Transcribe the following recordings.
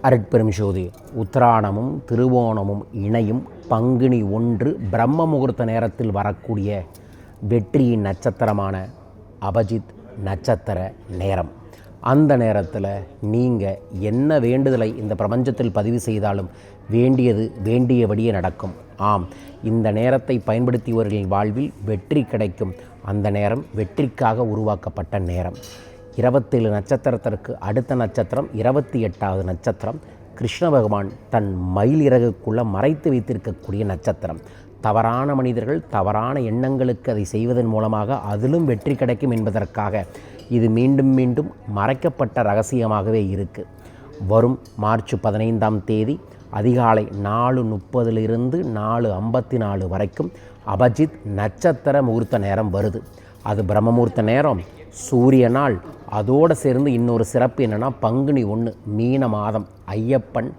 அருட்பெரும் ஜோதி. உத்திராடமும் திருவோணமும் இணையும் பங்குனி 1 பிரம்ம முகூர்த்த நேரத்தில் வரக்கூடிய வெற்றியின் நட்சத்திரமான அபஜித் நட்சத்திர நேரம். அந்த நேரத்தில் நீங்கள் என்ன வேண்டுதலை இந்த பிரபஞ்சத்தில் பதிவு செய்தாலும் வேண்டியது வேண்டியபடியே நடக்கும். ஆம், இந்த நேரத்தை பயன்படுத்தியவர்களின் வாழ்வில் வெற்றி கிடைக்கும். அந்த நேரம் வெற்றிக்காக உருவாக்கப்பட்ட நேரம். 27 நட்சத்திரத்திற்கு அடுத்த நட்சத்திரம் 28வது நட்சத்திரம். கிருஷ்ண பகவான் தன் மயில் இறகுக்குள்ளே மறைத்து வைத்திருக்கக்கூடிய நட்சத்திரம். தவறான மனிதர்கள் தவறான எண்ணங்களுக்கு அதை செய்வதன் மூலமாக அதிலும் வெற்றி கிடைக்கும் என்பதற்காக இது மீண்டும் மீண்டும் மறைக்கப்பட்ட ரகசியமாகவே இருக்குது. வரும் மார்ச் 15ஆம் தேதி அதிகாலை 4:30 4:54 வரைக்கும் அபஜித் நட்சத்திர முகூர்த்த நேரம் வருது. அது பிரம்மமுகூர்த்த நேரம், சூரிய நாள். அதோடு சேர்ந்து இன்னொரு சிறப்பு என்னென்னா, பங்குனி 1 மீன மாதம். ஐயப்பன்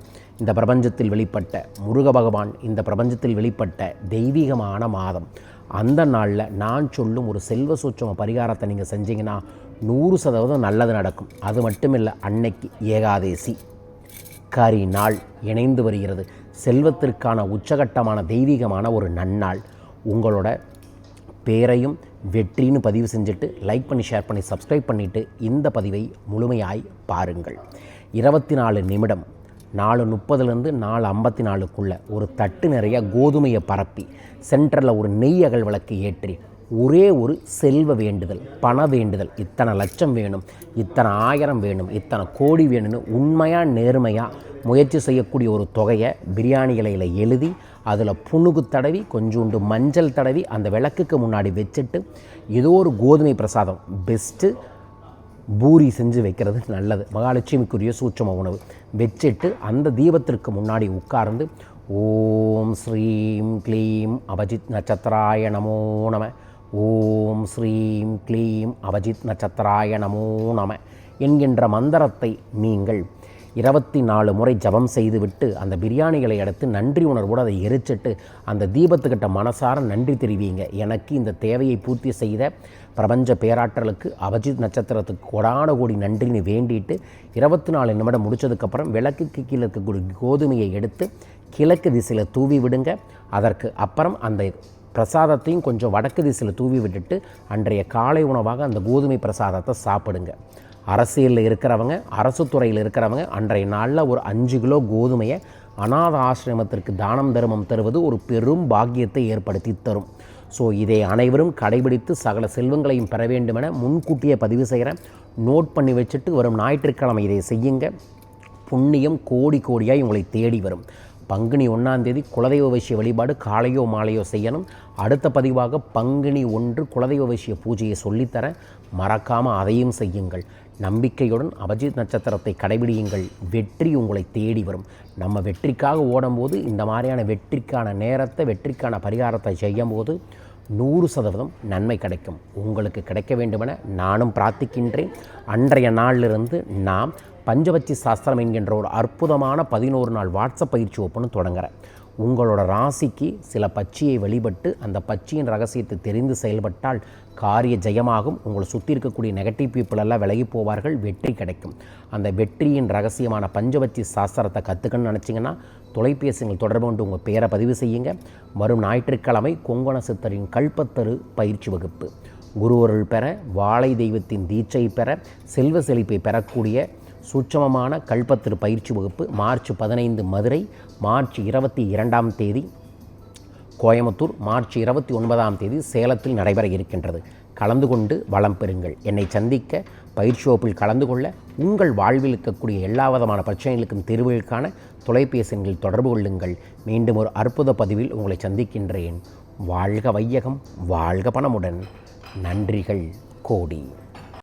இந்த பிரபஞ்சத்தில் வெளிப்பட்ட, முருக பகவான் இந்த பிரபஞ்சத்தில் வெளிப்பட்ட தெய்வீகமான மாதம். அந்த நாளில் நான் சொல்லும் ஒரு செல்வ சூட்சம பரிகாரத்தை நீங்கள் செஞ்சீங்கன்னா 100% நல்லது நடக்கும். அது மட்டுமில்லை, அன்னைக்கு ஏகாதேசி கரி நாள் இணைந்து வருகிறது. செல்வத்திற்கான உச்சகட்டமான தெய்வீகமான ஒரு நன்னாள். உங்களோட பேரையும் வெற்றின்னு பதிவு செஞ்சுட்டு லைக் பண்ணி ஷேர் பண்ணி சப்ஸ்கிரைப் பண்ணிவிட்டு இந்த பதிவை முழுமையாய் பாருங்கள். 24 நிமிடம் 4:30 4:54 ஒரு தட்டு நிறைய கோதுமையை பரப்பி சென்டரில் ஒரு நெய் அகல் விளக்கு ஏற்றி ஒரே ஒரு செல்வ வேண்டுதல், பண வேண்டுதல், இத்தனை லட்சம் வேணும், இத்தனை 1000 வேணும், இத்தனை கோடி வேணும்னு உண்மையாக நேர்மையாக முயற்சி செய்யக்கூடிய ஒரு தொகையை பிரியாணி இலையில் எழுதி அதில் புணுகு தடவி கொஞ்சோண்டு மஞ்சள் தடவி அந்த விளக்குக்கு முன்னாடி வச்சுட்டு ஏதோ ஒரு கோதுமை பிரசாதம், பெஸ்ட்டு பூரி செஞ்சு வைக்கிறது நல்லது. மகாலட்சுமிக்குரிய சூட்சம உணவு வச்சுட்டு அந்த தீபத்திற்கு முன்னாடி உட்கார்ந்து ஓம் ஸ்ரீம் க்ளீம் அபஜித் நட்சத்திராய நமோ நம, ஓம் ஸ்ரீம் க்ளீம் அபஜித் நட்சத்திராய நமோ நம என்கின்ற மந்திரத்தை நீங்கள் 24 முறை ஜபம் செய்துவிட்டு அந்த பிரியாணிகளை எடுத்து நன்றி உணர்வோடு அதை எரிச்சிட்டு அந்த தீபத்துக்கிட்ட மனசார நன்றி தெரிவிங்க. எனக்கு இந்த தேவையை பூர்த்தி செய்த பிரபஞ்ச பேராற்றலுக்கு அபஜித் நட்சத்திரத்துக்கு கொடான கோடி நன்றின்னு வேண்டிட்டு 24 நிமிடம் முடித்ததுக்கப்புறம் விளக்குக்கு கீழே இருக்கக்கூடிய கோதுமையை எடுத்து கிழக்கு திசையில் தூவி விடுங்க. அதற்கு அப்புறம் அந்த பிரசாதத்தையும் கொஞ்சம் வடக்கு திசையில் தூவி விட்டுட்டு அன்றைய காலை உணவாக அந்த கோதுமை பிரசாதத்தை சாப்பிடுங்க. அரசியலில் இருக்கிறவங்க, அரசு துறையில் இருக்கிறவங்க அன்றைய நாளில் ஒரு 5 கிலோ கோதுமையை அநாத ஆசிரமத்திற்கு தானம் தர்மம் தருவது ஒரு பெரும் பாக்கியத்தை ஏற்படுத்தி தரும். ஸோ இதை அனைவரும் கடைபிடித்து சகல செல்வங்களையும் பெற வேண்டுமென முன்கூட்டியே பதிவு செய்கிறேன். நோட் பண்ணி வச்சுட்டு வரும் ஞாயிற்றுக்கிழமை இதை செய்யுங்க. புண்ணியம் கோடி கோடியாய் உங்களை தேடி வரும். பங்குனி 1ஆம் தேதி குலதெய்வ வைசிய வழிபாடு காலையோ மாலையோ செய்யணும். அடுத்த பதிவாக பங்குனி 1 குலதெய்வ வைசிய பூஜையை சொல்லித்தரேன். மறக்காமல் அதையும் செய்யுங்கள். நம்பிக்கையுடன் அபஜித் நட்சத்திரத்தை கடைபிடியுங்கள். வெற்றி உங்களை தேடி வரும். நம்ம வெற்றிக்காக ஓடும்போது இந்த மாதிரியான வெற்றிக்கான நேரத்தை, வெற்றிக்கான பரிகாரத்தை செய்யும் போது 100% நன்மை கிடைக்கும். உங்களுக்கு கிடைக்க வேண்டுமென நானும் பிரார்த்திக்கின்றேன். அன்றைய நாளிலிருந்து நாம் பஞ்சபட்சி சாஸ்திரம் என்கின்ற ஒரு அற்புதமான 11 நாள் வாட்ஸ்அப் பயிற்சி ஒப்புன்னு தொடங்குகிறேன். உங்களோட ராசிக்கு சில பட்சியை வழிபட்டு அந்த பட்சியின் ரகசியத்தை தெரிந்து செயல்பட்டால் காரிய ஜெயமாகும். உங்களை சுற்றி இருக்கக்கூடிய நெகட்டிவ் பீப்புள் எல்லாம் விலகி போவார்கள். வெற்றி கிடைக்கும். அந்த வெற்றியின் ரகசியமான பஞ்சபட்சி சாஸ்திரத்தை கற்றுக்கணும்னு நினச்சிங்கன்னா தொலைபேசிகள் தொடர்பு கொண்டு உங்கள் பேரை பதிவு செய்யுங்க. வரும் ஞாயிற்றுக்கிழமை கொங்கண சித்தரின் கல்பத்தரு பயிற்சி வகுப்பு. குருவருள் பெற, வாழை தெய்வத்தின் தீட்சை பெற, செல்வ செழிப்பை பெறக்கூடிய சூட்சமமான கல்பத்திரு பயிற்சி வகுப்பு மார்ச் 15 மதுரை, மார்ச் 22ஆம் தேதி கோயம்புத்தூர், மார்ச் 29ஆம் தேதி சேலத்தில் நடைபெற இருக்கின்றது. கலந்து கொண்டு வளம் பெறுங்கள். என்னை சந்திக்க பயிற்சி வகுப்பில் கலந்து கொள்ள உங்கள் வாழ்வில் இருக்கக்கூடிய எல்லா விதமான பிரச்சனைகளுக்கும் தீர்வுகளுக்கான தொலைபேசி எண்களில் தொடர்பு கொள்ளுங்கள். மீண்டும் ஒரு அற்புத பதிவில் உங்களை சந்திக்கின்றேன். வாழ்க வையகம், வாழ்க பணமுடன். நன்றிகள் கோடி.